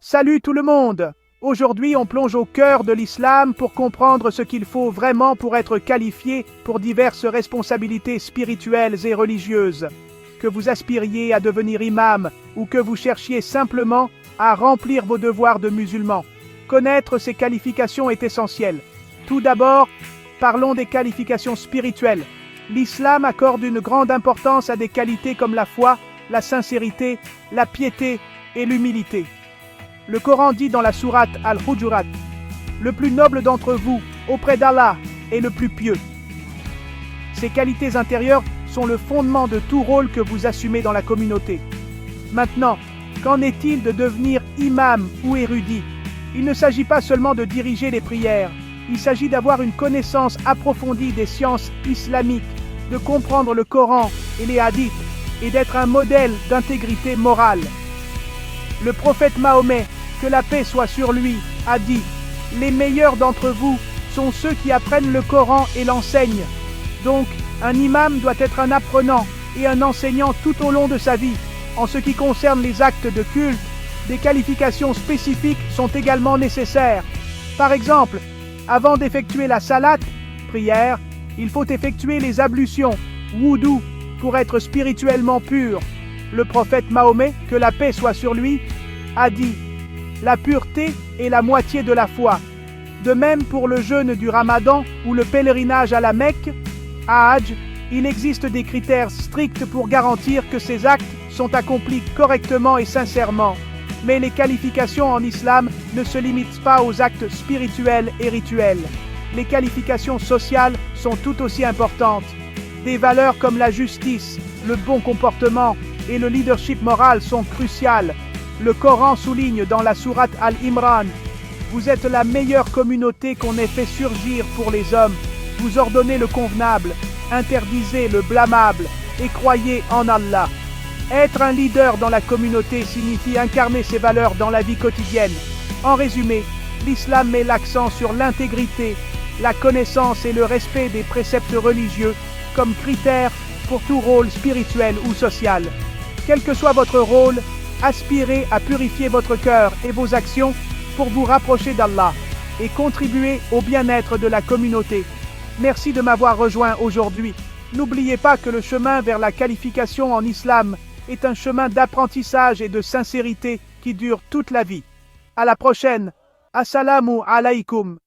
Salut tout le monde! Aujourd'hui, on plonge au cœur de l'islam pour comprendre ce qu'il faut vraiment pour être qualifié pour diverses responsabilités spirituelles et religieuses. Que vous aspiriez à devenir imam ou que vous cherchiez simplement à remplir vos devoirs de musulman, connaître ces qualifications est essentiel. Tout d'abord, parlons des qualifications spirituelles. L'islam accorde une grande importance à des qualités comme la foi, la sincérité, la piété et l'humilité. Le Coran dit dans la sourate Al-Hujurat, « Le plus noble d'entre vous, auprès d'Allah, est le plus pieux. » Ces qualités intérieures sont le fondement de tout rôle que vous assumez dans la communauté. Maintenant, qu'en est-il de devenir imam ou érudit? Il ne s'agit pas seulement de diriger les prières, il s'agit d'avoir une connaissance approfondie des sciences islamiques, de comprendre le Coran et les hadiths, et d'être un modèle d'intégrité morale. Le prophète Mahomet, que la paix soit sur lui, a dit « Les meilleurs d'entre vous sont ceux qui apprennent le Coran et l'enseignent. » Donc, un imam doit être un apprenant et un enseignant tout au long de sa vie. En ce qui concerne les actes de culte, des qualifications spécifiques sont également nécessaires. Par exemple, avant d'effectuer la salat, prière, il faut effectuer les ablutions, wudu, pour être spirituellement pur. Le prophète Mahomet, que la paix soit sur lui, a dit « La pureté est la moitié de la foi. » De même pour le jeûne du Ramadan ou le pèlerinage à la Mecque, à Hajj, il existe des critères stricts pour garantir que ces actes sont accomplis correctement et sincèrement. Mais les qualifications en islam ne se limitent pas aux actes spirituels et rituels. Les qualifications sociales sont tout aussi importantes. Des valeurs comme la justice, le bon comportement et le leadership moral sont cruciales. Le Coran souligne dans la sourate Al-Imran « Vous êtes la meilleure communauté qu'on ait fait surgir pour les hommes. Vous ordonnez le convenable, interdisez le blâmable et croyez en Allah. » Être un leader dans la communauté signifie incarner ces valeurs dans la vie quotidienne. En résumé, l'islam met l'accent sur l'intégrité, la connaissance et le respect des préceptes religieux comme critères pour tout rôle spirituel ou social. Quel que soit votre rôle, aspirez à purifier votre cœur et vos actions pour vous rapprocher d'Allah et contribuer au bien-être de la communauté. Merci de m'avoir rejoint aujourd'hui. N'oubliez pas que le chemin vers la qualification en islam est un chemin d'apprentissage et de sincérité qui dure toute la vie. À la prochaine. Assalamu alaikum.